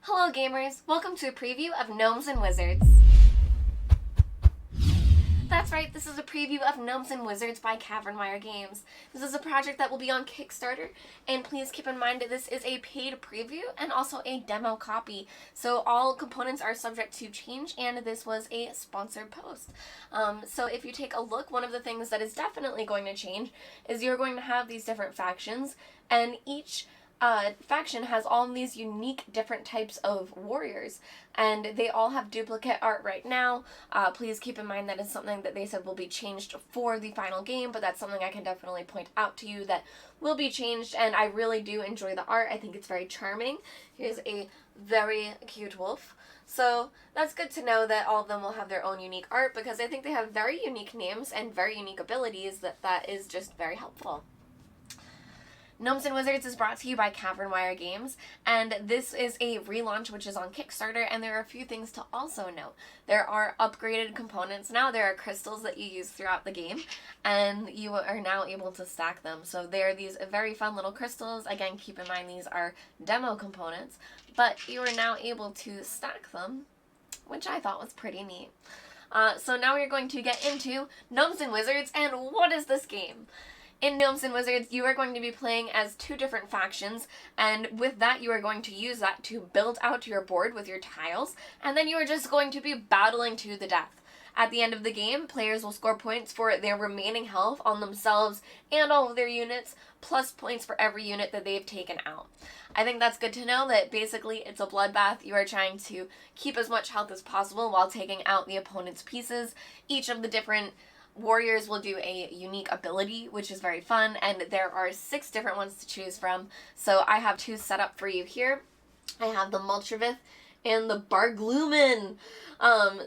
Hello gamers, welcome to a preview of Gnomes and Wizards. That's right, this is a preview of Gnomes and Wizards by Cavernwire Games. This is a project that will be on Kickstarter, and please keep in mind that this is a paid preview and also a demo copy, so all components are subject to change, and this was a sponsored post. So if you take a look, one of the things that is definitely going to change is you're going to have these different factions, and each faction has all of these unique different types of warriors, and they all have duplicate art right now. Please keep in mind that is something that they said will be changed for the final game, but that's something I can definitely point out to you that will be changed, and I really do enjoy the art. I think it's very charming. Here's a very cute wolf. So that's good to know that all of them will have their own unique art, because I think they have very unique names and very unique abilities that is just very helpful. Gnomes and Wizards is brought to you by Cavernwire Games, and this is a relaunch which is on Kickstarter, and there are a few things to also note. There are upgraded components now. There are crystals that you use throughout the game, and you are now able to stack them. So they are these very fun little crystals. Again, keep in mind these are demo components, but you are now able to stack them, which I thought was pretty neat. So now we're going to get into Gnomes and Wizards, and what is this game? In Gnomes and Wizards, you are going to be playing as two different factions, and with that, you are going to use that to build out your board with your tiles, and then you are just going to be battling to the death. At the end of the game, players will score points for their remaining health on themselves and all of their units, plus points for every unit that they've taken out. I think that's good to know that basically it's a bloodbath. You are trying to keep as much health as possible while taking out the opponent's pieces. Each of the different warriors will do a unique ability, which is very fun, and there are 6 different ones to choose from. So I have 2 set up for you here. I have the Multravith and the Barglumen.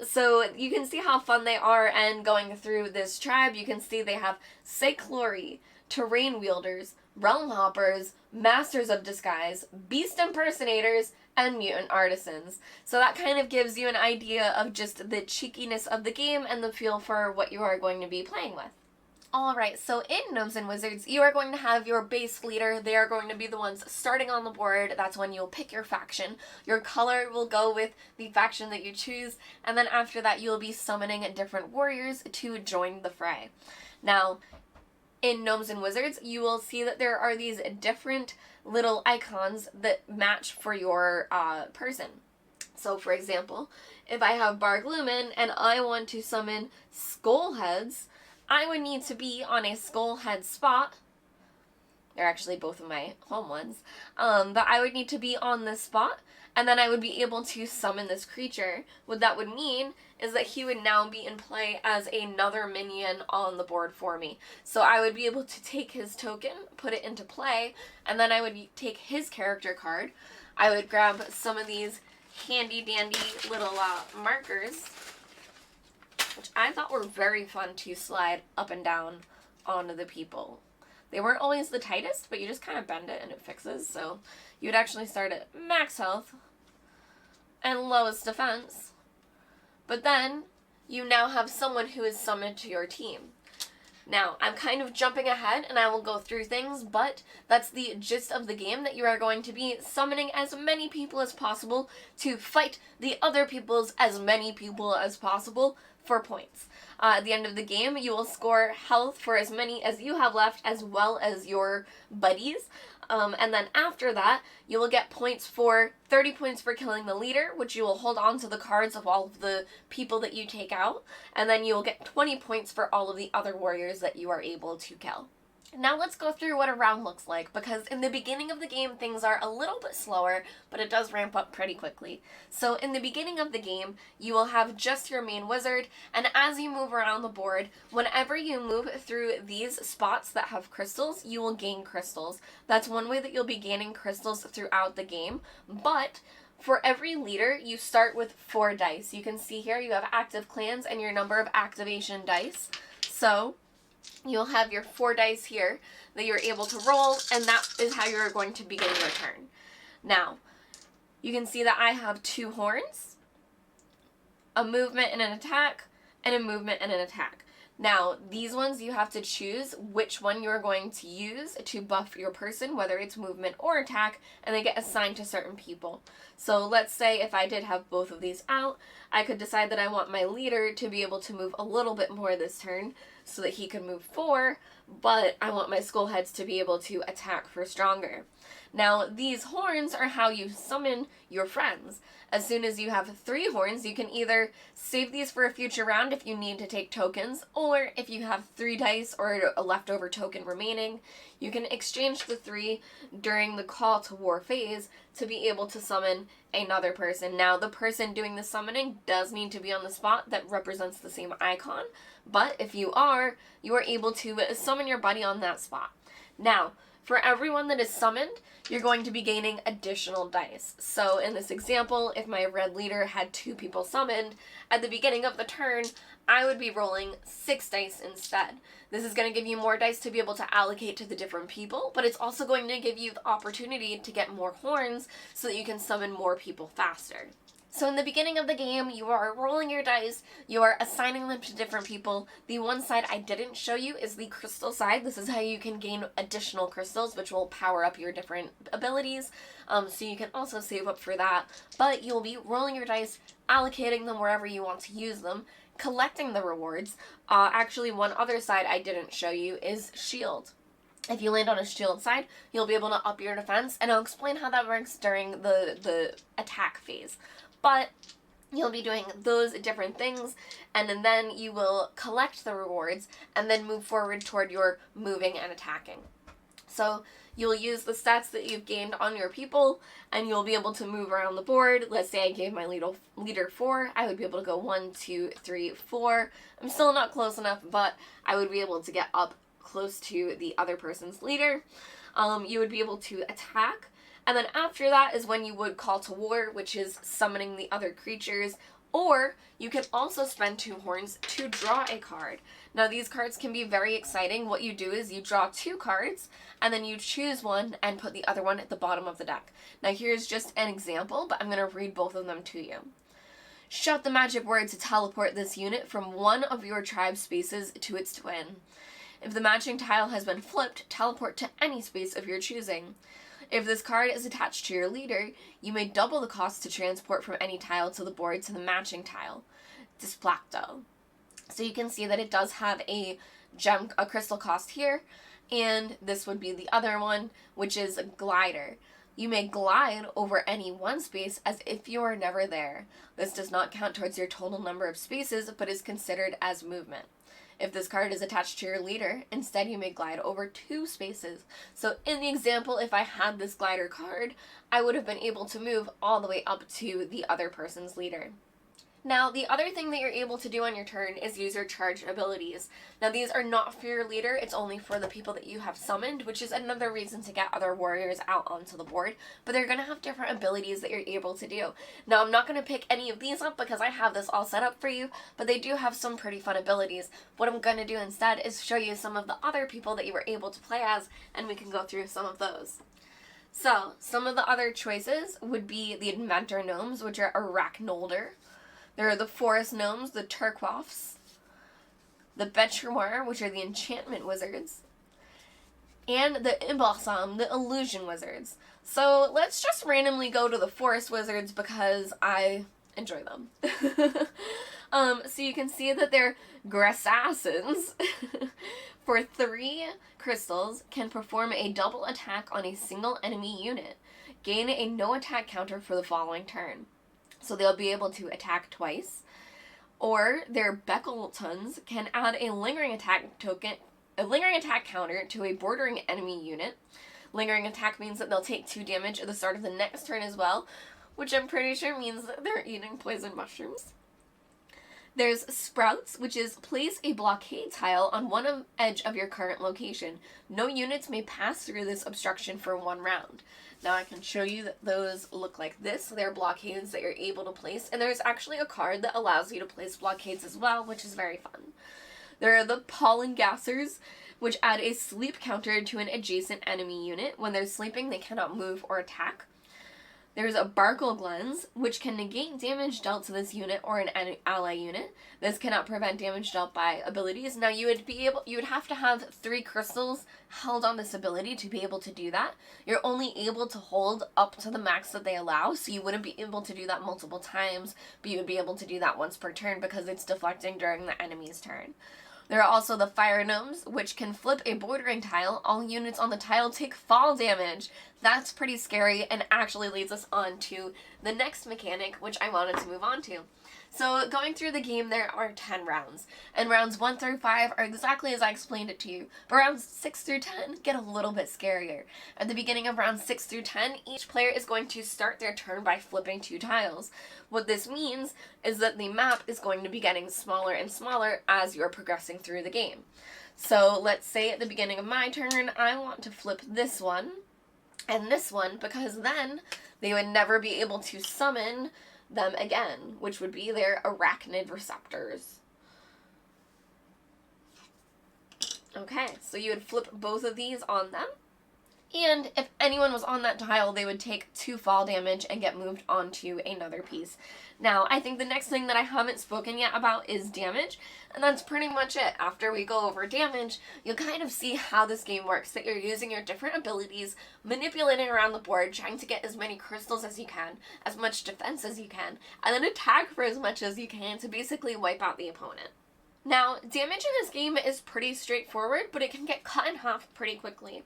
So you can see how fun they are, and going through this tribe, you can see they have Cyclory, Terrain Wielders, Realm Hoppers, Masters of Disguise, Beast Impersonators, and Mutant Artisans. So that kind of gives you an idea of just the cheekiness of the game and the feel for what you are going to be playing with. Alright, so in Gnomes and Wizards, you are going to have your base leader. They are going to be the ones starting on the board. That's when you'll pick your faction. Your color will go with the faction that you choose, and then after that you'll be summoning different warriors to join the fray. Now, in Gnomes and Wizards, you will see that there are these different little icons that match for your person. So, for example, if I have Barglumen and I want to summon Skullheads, I would need to be on a Skullhead spot. They're actually both of my home ones. But I would need to be on this spot, and then I would be able to summon this creature. What that would mean is that he would now be in play as another minion on the board for me. So I would be able to take his token, put it into play, and then I would take his character card. I would grab some of these handy dandy little markers, which I thought were very fun to slide up and down onto the people. They weren't always the tightest, but you just kind of bend it and it fixes. So you would actually start at max health and lowest defense. But then you now have someone who is summoned to your team. Now, I'm kind of jumping ahead and I will go through things, but that's the gist of the game, that you are going to be summoning as many people as possible to fight the other people's as many people as possible for points. At the end of the game, you will score health for as many as you have left, as well as your buddies. And then after that, you will get points for 30 points for killing the leader, which you will hold on to the cards of all of the people that you take out. And then you will get 20 points for all of the other warriors that you are able to kill. Now let's go through what a round looks like, because in the beginning of the game things are a little bit slower, but it does ramp up pretty quickly. So in the beginning of the game, you will have just your main wizard, and as you move around the board, whenever you move through these spots that have crystals, you will gain crystals. That's one way that you'll be gaining crystals throughout the game, but for every leader, you start with 4 dice. You can see here you have active clans and your number of activation dice. So you'll have your 4 dice here that you're able to roll, and that is how you're going to begin your turn. Now, you can see that I have 2 horns, a movement and an attack, and a movement and an attack. Now, these ones you have to choose which one you're going to use to buff your person, whether it's movement or attack, and they get assigned to certain people. So let's say if I did have both of these out, I could decide that I want my leader to be able to move a little bit more this turn so that he can move 4, but I want my skullheads to be able to attack for stronger. Now, these horns are how you summon your friends. As soon as you have 3 horns, you can either save these for a future round if you need to take tokens, or if you have 3 dice or a leftover token remaining, you can exchange the 3 during the call to war phase to be able to summon another person. Now, the person doing the summoning does need to be on the spot that represents the same icon, but if you are able to summon your buddy on that spot. Now, for everyone that is summoned, you're going to be gaining additional dice. So in this example, if my red leader had 2 people summoned, at the beginning of the turn, I would be rolling 6 dice instead. This is going to give you more dice to be able to allocate to the different people, but it's also going to give you the opportunity to get more horns so that you can summon more people faster. So in the beginning of the game, you are rolling your dice, you are assigning them to different people. The one side I didn't show you is the crystal side. This is how you can gain additional crystals, which will power up your different abilities. So you can also save up for that. But you'll be rolling your dice, allocating them wherever you want to use them, collecting the rewards. Actually, one other side I didn't show you is shield. If you land on a shield side, you'll be able to up your defense, and I'll explain how that works during the attack phase. But you'll be doing those different things, and then you will collect the rewards and then move forward toward your moving and attacking. So you'll use the stats that you've gained on your people, and you'll be able to move around the board. Let's say I gave my leader 4. I would be able to go 1, 2, 3, 4. I'm still not close enough, but I would be able to get up close to the other person's leader. You would be able to attack. And then after that is when you would call to war, which is summoning the other creatures. Or you can also spend 2 horns to draw a card. Now these cards can be very exciting. What you do is you draw 2 cards, and then you choose one and put the other one at the bottom of the deck. Now here's just an example, but I'm going to read both of them to you. Shout the magic word to teleport this unit from one of your tribe spaces to its twin. If the matching tile has been flipped, teleport to any space of your choosing. If this card is attached to your leader, you may double the cost to transport from any tile to the board to the matching tile. Displacto. So you can see that it does have a crystal cost here, and this would be the other one, which is a glider. You may glide over any one space as if you were never there. This does not count towards your total number of spaces, but is considered as movement. If this card is attached to your leader, instead you may glide over 2 spaces. So in the example, if I had this glider card, I would have been able to move all the way up to the other person's leader. Now, the other thing that you're able to do on your turn is use your charged abilities. Now, these are not for your leader, it's only for the people that you have summoned, which is another reason to get other warriors out onto the board, but they're going to have different abilities that you're able to do. Now, I'm not going to pick any of these up because I have this all set up for you, but they do have some pretty fun abilities. What I'm going to do instead is show you some of the other people that you were able to play as, and we can go through some of those. So, some of the other choices would be the Inventor Gnomes, which are Arachnolder. There are the Forest Gnomes, the Turquoffs, the Betroir, which are the Enchantment Wizards, and the Imbalsam, the Illusion Wizards. So let's just randomly go to the Forest Wizards because I enjoy them. So you can see that they're Grassassins. For 3 crystals, can perform a double attack on a single enemy unit. Gain a no attack counter for the following turn. So they'll be able to attack twice. Or their Beckletons can add a lingering attack counter to a bordering enemy unit. Lingering attack means that they'll take 2 damage at the start of the next turn as well, which I'm pretty sure means that they're eating poison mushrooms. There's Sprouts, which is place a blockade tile on one edge of your current location. No units may pass through this obstruction for 1 round. Now I can show you that those look like this. They're blockades that you're able to place, and there's actually a card that allows you to place blockades as well, which is very fun. There are the Pollen Gassers, which add a sleep counter to an adjacent enemy unit. When they're sleeping, they cannot move or attack. There's a Barkle Lens, which can negate damage dealt to this unit or an ally unit. This cannot prevent damage dealt by abilities. Now you would have to have 3 crystals held on this ability to be able to do that. You're only able to hold up to the max that they allow, so you wouldn't be able to do that multiple times, but you would be able to do that once per turn because it's deflecting during the enemy's turn. There are also the Fire Gnomes, which can flip a bordering tile. All units on the tile take fall damage. That's pretty scary and actually leads us on to the next mechanic, which I wanted to move on to. So going through the game, there are 10 rounds, and rounds 1 through 5 are exactly as I explained it to you, but rounds 6 through 10 get a little bit scarier. At the beginning of rounds 6 through 10, each player is going to start their turn by flipping 2 tiles. What this means is that the map is going to be getting smaller and smaller as you're progressing through the game. So let's say at the beginning of my turn, I want to flip this one and this one, because then they would never be able to summon them again, which would be their arachnid receptors. Okay, so you would flip both of these on them, and if anyone was on that tile, they would take 2 fall damage and get moved onto another piece. Now, I think the next thing that I haven't spoken yet about is damage, and that's pretty much it. After we go over damage, you'll kind of see how this game works, that you're using your different abilities, manipulating around the board, trying to get as many crystals as you can, as much defense as you can, and then attack for as much as you can to basically wipe out the opponent. Now, damage in this game is pretty straightforward, but it can get cut in half pretty quickly.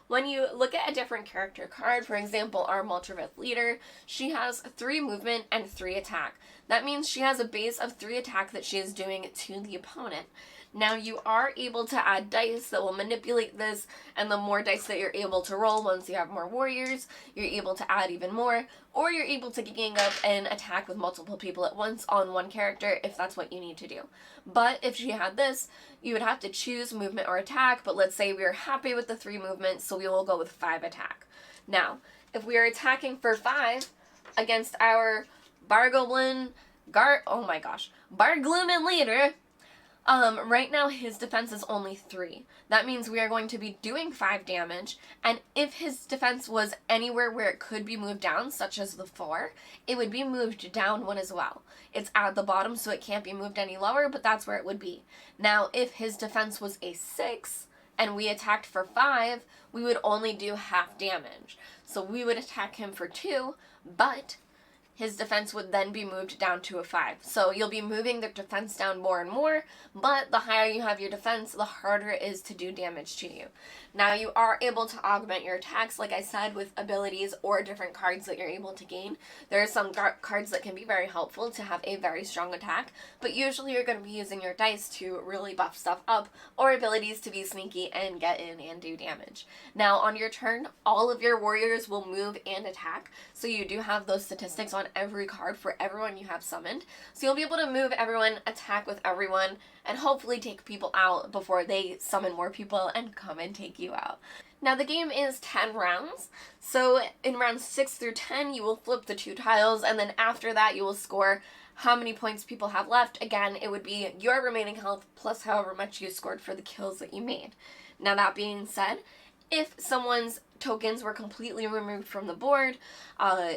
When you look at a different character card, for example, our Multravith leader, she has 3 movement and 3 attack. That means she has a base of 3 attack that she is doing to the opponent. Now you are able to add dice that will manipulate this, and the more dice that you're able to roll once you have more warriors, you're able to add even more, or you're able to gang up and attack with multiple people at once on one character if that's what you need to do. But if she had this, you would have to choose movement or attack, but let's say we are happy with the 3 movements, so we will go with 5 attack. Now, if we are attacking for 5 against our Barglumen leader, right now his defense is only 3. That means we are going to be doing 5 damage, and if his defense was anywhere where it could be moved down, such as the 4, it would be moved down 1 as well. It's at the bottom, so it can't be moved any lower, but that's where it would be. Now, if his defense was a 6, and we attacked for 5, we would only do half damage. So we would attack him for 2, but his defense would then be moved down to a 5. So you'll be moving their defense down more and more, but the higher you have your defense, the harder it is to do damage to you. Now you are able to augment your attacks, like I said, with abilities or different cards that you're able to gain. There are some cards that can be very helpful to have a very strong attack, but usually you're going to be using your dice to really buff stuff up, or abilities to be sneaky and get in and do damage. Now on your turn, all of your warriors will move and attack, so you do have those statistics on every card for everyone you have summoned. So you'll be able to move everyone, attack with everyone, and hopefully take people out before they summon more people and come and take you out. Now the game is 10 rounds, so in rounds 6 through 10 you will flip the 2 tiles, and then after that you will score how many points people have left. Again, it would be your remaining health plus however much you scored for the kills that you made. Now that being said, if someone's tokens were completely removed from the board,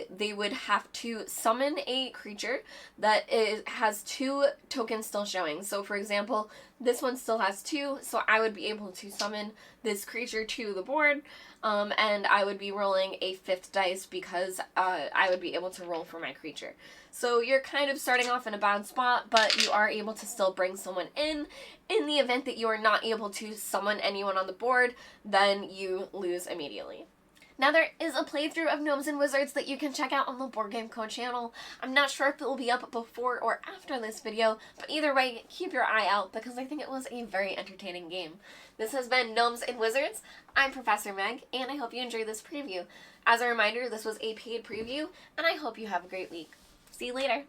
they would have to summon a creature that has 2 tokens still showing. So for example, this one still has 2, so I would be able to summon this creature to the board, and I would be rolling a 5th dice because I would be able to roll for my creature. So you're kind of starting off in a bad spot, but you are able to still bring someone in. In the event that you are not able to summon anyone on the board, then you lose immediately. Now there is a playthrough of Gnomes and Wizards that you can check out on the Board Game Co channel. I'm not sure if it will be up before or after this video, but either way, keep your eye out because I think it was a very entertaining game. This has been Gnomes and Wizards. I'm Professor Meg, and I hope you enjoyed this preview. As a reminder, this was a paid preview, and I hope you have a great week. See you later!